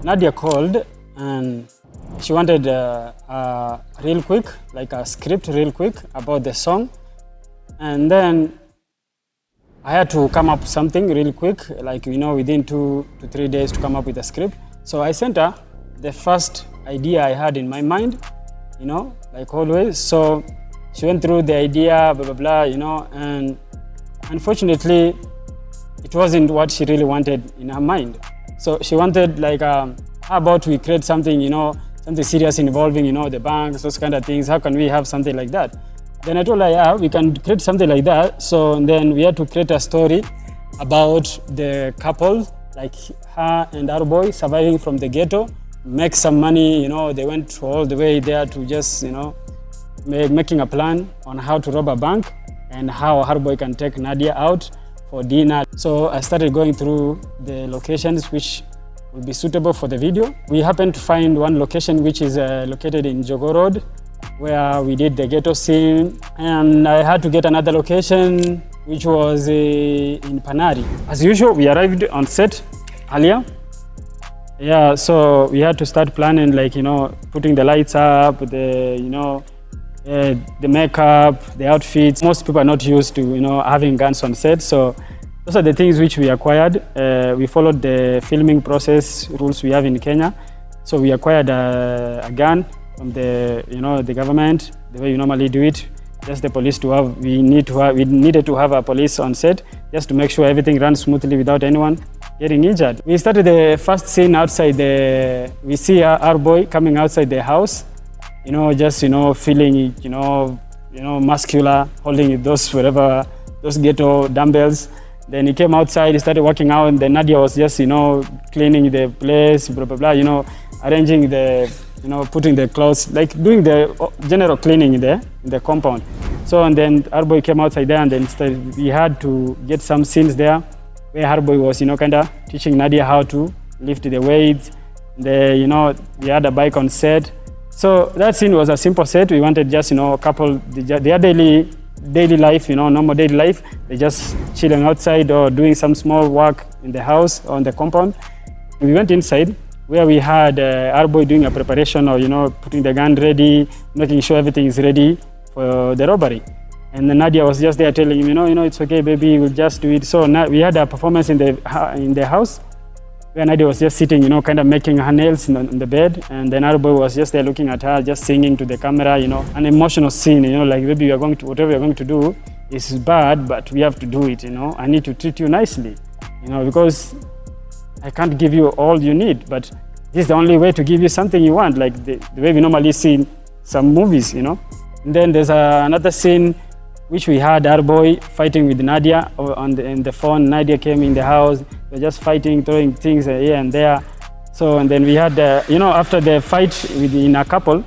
Nadia called and she wanted real quick, like a script real quick about the song. And then I had to come up with something really quick, like, within 2 to 3 days to come up with a script. So I sent her the first idea I had in my mind, like always. So she went through the idea, blah, blah, blah, and unfortunately, it wasn't what she really wanted in her mind. So she wanted like, how about we create something, something serious involving, the banks, those kind of things. How can we have something like that? Then I told her, yeah, we can create something like that. So then we had to create a story about the couple, like her and our boy surviving from the ghetto, make some money, they went all the way there to just, making a plan on how to rob a bank and how her boy can take Nadia out for dinner. So I started going through the locations which will be suitable for the video. We happened to find one location which is located in Jogo Road, where we did the ghetto scene, and I had to get another location which was in Panari. As usual, we arrived on set earlier. Yeah, so we had to start planning, like, putting the lights up, the makeup, the outfits. Most people are not used to, having guns on set, so those are the things which we acquired. We followed the filming process rules we have in Kenya. So we acquired a gun from the government, the way you normally do it. Just the police to have, we needed to have a police on set just to make sure everything runs smoothly without anyone getting injured. We started the first scene outside we see our boy coming outside the house, just, feeling, muscular, holding those ghetto dumbbells. Then he came outside, he started working out, and then Nadia was just, cleaning the place, blah, blah, blah, arranging putting the clothes, like doing the general cleaning in the compound. So, and then our boy came outside there, and then we had to get some scenes there where our boy was, kind of teaching Nadia how to lift the weights. We had a bike on set. So that scene was a simple set. We wanted just, couple, their daily life, normal daily life. They're just chilling outside or doing some small work in the house or on the compound. We went inside where we had our boy doing a preparation or, putting the gun ready, making sure everything is ready for the robbery. And then Nadia was just there telling him, it's okay, baby, we'll just do it. So now we had a performance in the house where Nadia was just sitting, kind of making her nails in the bed. And then our boy was just there looking at her, just singing to the camera, an emotional scene, like, baby, whatever you're going to do is bad, but we have to do it, I need to treat you nicely, because I can't give you all you need, but this is the only way to give you something you want, like the way we normally see in some movies, And then there's another scene which we had our boy fighting with Nadia in the phone. Nadia came in the house, they're just fighting, throwing things here and there. So, and then we had, after the fight in a couple,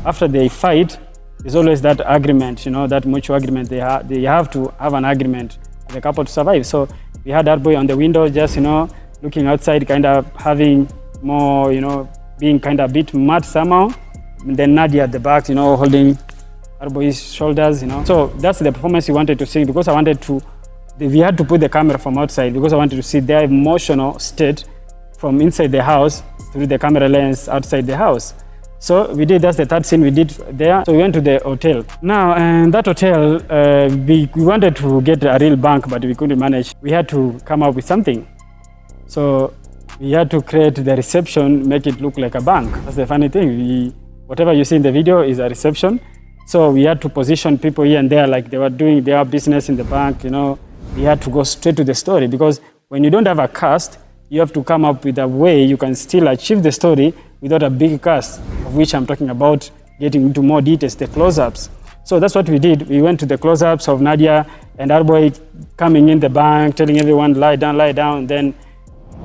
after they fight, there's always that agreement, that mutual agreement. They have to have an agreement for the couple to survive. So we had our boy on the window, just, looking outside, kind of having more, being kind of a bit mad somehow. And then Nadia at the back, holding our boy's shoulders, So that's the performance we wanted to see, because we had to put the camera from outside because I wanted to see their emotional state from inside the house through the camera lens outside the house. So we did, that's the third scene we did there. So we went to the hotel. Now, in that hotel, we wanted to get a real bank, but we couldn't manage. We had to come up with something. So we had to create the reception, make it look like a bank. That's the funny thing. Whatever you see in the video is a reception. So we had to position people here and there like they were doing their business in the bank, We had to go straight to the story, because when you don't have a cast, you have to come up with a way you can still achieve the story without a big cast, of which I'm talking about getting into more details, the close-ups. So that's what we did. We went to the close-ups of Nadia and our boy coming in the bank, telling everyone, lie down. Then,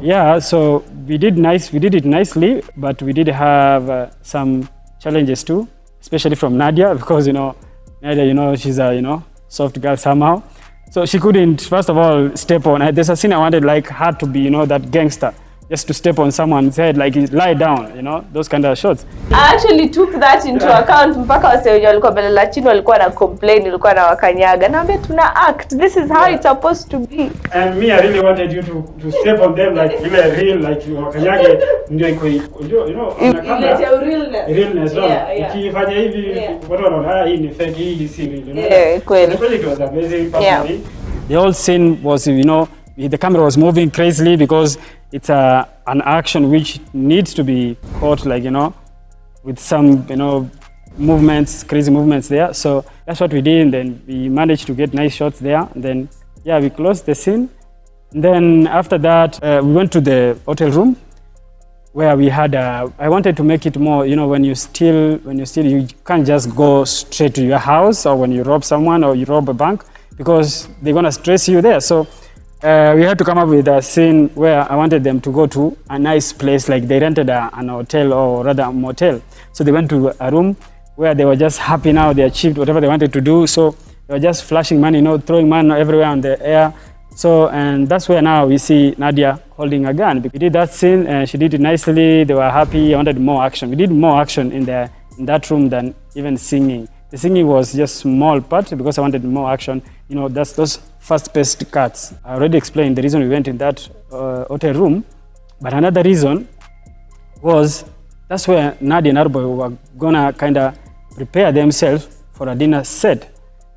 yeah, so we did it nicely, but we did have some challenges too, especially from Nadia, because, Nadia, she's a, soft girl somehow. So she couldn't, first of all, step on. There's a scene I wanted, like, her to be, that gangster. just to step on someone's head, like lie down, you know, those kind of shots. I actually took that into account. Mpaka wase wenye walikuwa belala chini walikuwa na complain, walikuwa na wakanyaga. Naambia tuna act. This is how it's supposed to be. And me, I really wanted you to step on them like real, like you wakanyage, ndio iko, you know, realness, ukifanya hivi watu wanaona hii ni fake, hii si real, you know. Yeah, kweli. It was amazing personally. The whole scene was, you know, the camera was moving crazily because it's an action which needs to be caught, like, you know, with some, you know, movements, crazy movements there. So that's what we did, and then we managed to get nice shots there. And then, yeah, we closed the scene. And then after that, we went to the hotel room where we had I wanted to make it more, you know, when you steal, you can't just go straight to your house, or when you rob someone or you rob a bank, because they're gonna stress you there. So we had to come up with a scene where I wanted them to go to a nice place, like they rented an hotel, or rather a motel. So they went to a room where they were just happy now, they achieved whatever they wanted to do. So they were just flashing money, you know, throwing money everywhere on the air. So, and that's where now we see Nadia holding a gun. We did that scene and she did it nicely. They were happy. I wanted more action. We did more action in that room than even singing. The singing was just small part because I wanted more action. You know, that's those fast-paced cuts. I already explained the reason we went in that hotel room. But another reason was that's where Nadia and Bwoy were gonna kind of prepare themselves for a dinner set.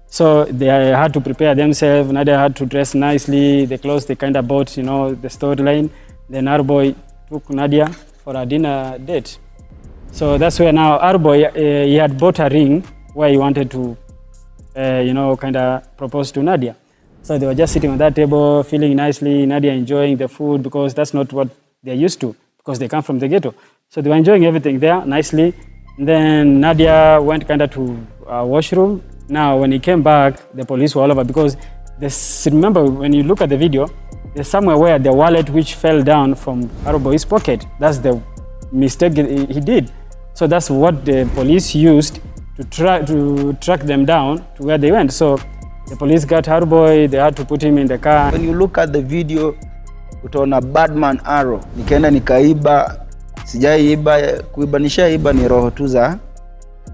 So they had to prepare themselves. Nadia had to dress nicely. The clothes they kind of bought, you know, the storyline. Then Bwoy took Nadia for a dinner date. So that's where now Bwoy, he had bought a ring where he wanted to, you know, kind of propose to Nadia. So they were just sitting on that table, feeling nicely, Nadia enjoying the food, because that's not what they're used to, because they come from the ghetto. So they were enjoying everything there nicely. And then Nadia went kind of to a washroom. Now, when he came back, the police were all over, because remember, when you look at the video, there's somewhere where the wallet which fell down from Bwoy's pocket, that's the mistake he did. So that's what the police used to track them down to where they went. So the police got Bwoy, they had to put him in the car. When you look at the video, utaona Badman Arrow. Nikaenda nikaiba, sijaiba, kuiba nishaiba ni roho tu za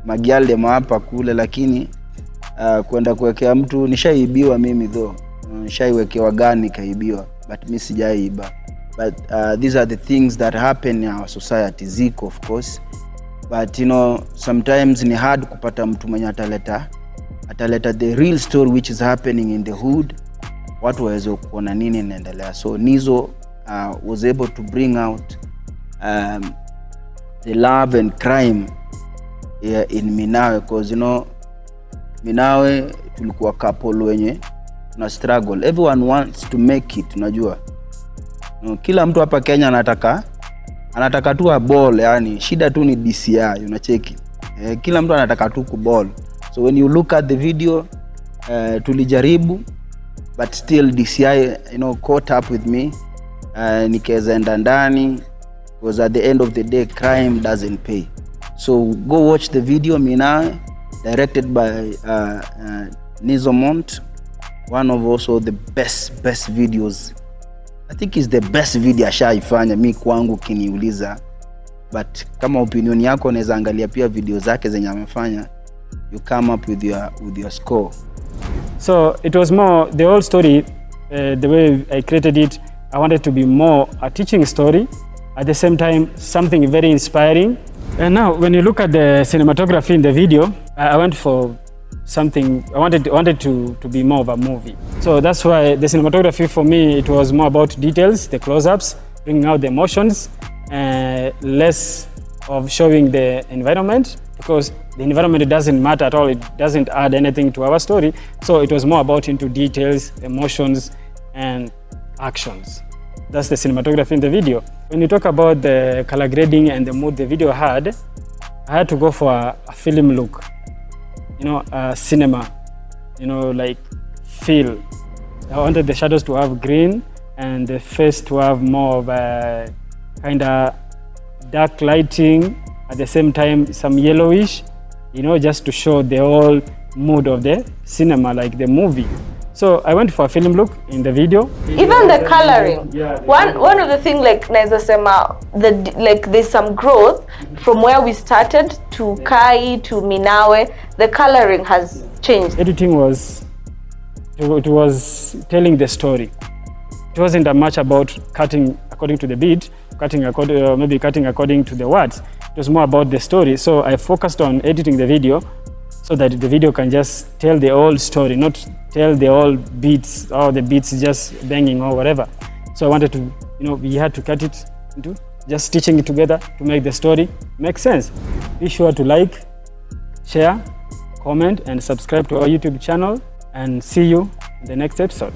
magialde hapa kule, lakini kwenda kuwekea mtu nishaibiwa mimi though. Nishaiwekewa gani kaibiwa, but mimi sijaiba. But these are the things that happen in our society, ziko of course. But you know, sometimes ni hard kupata mtu mwenye ataleta the real story which is happening in the hood, watu waweze kuona nini inaendelea. So Nizo was able to bring out the love and crime in Minawe, because you know, Minawe tulikuwa couple wenye tuna struggle. Everyone wants to make it, unajua. Kila mtu hapa Kenya anataka tu a ball, yani shida tu ni DCI, unacheki. Kila mtu anataka tu ku ball. So when you look at the video, tulijaribu, but still DCI, you know, caught up with me. Nikeza ndani, because at the end of the day, crime doesn't pay. So go watch the video, Minawe, directed by Nizo Mont, one of also the best videos. I think it's the best video ashaifanya mi kwangu kiniuliza. But kama opinion yako unaweza angalia pia video zake zenye amefanya, you come up with your score. So it was more the whole story, the way I created it, I wanted to be more a teaching story, at the same time something very inspiring. And now when you look at the cinematography in the video, I went for something, I wanted to be more of a movie. So that's why the cinematography for me, it was more about details, the close-ups, bringing out the emotions, less of showing the environment, because the environment doesn't matter at all. It doesn't add anything to our story. So it was more about into details, emotions, and actions. That's the cinematography in the video. When you talk about the color grading and the mood the video had, I had to go for a film look. You know, cinema, you know, like feel. I wanted the shadows to have green and the face to have more of a kind of dark lighting, at the same time some yellowish, you know, just to show the whole mood of the cinema, like the movie. So I went for a film look in the video. Even the coloring. One of the things, like naeza sema, like there's some growth from where we started to Kai to Minawe. The coloring has changed. Editing was telling the story. It wasn't much about cutting according to the beat, maybe cutting according to the words. It was more about the story. So I focused on editing the video so that the video can just tell the whole story, not tell the whole beats or the beats just banging or whatever. So I wanted to, we had to cut it into just stitching it together to make the story make sense. Be sure to like, share, comment, and subscribe to our YouTube channel, and see you in the next episode.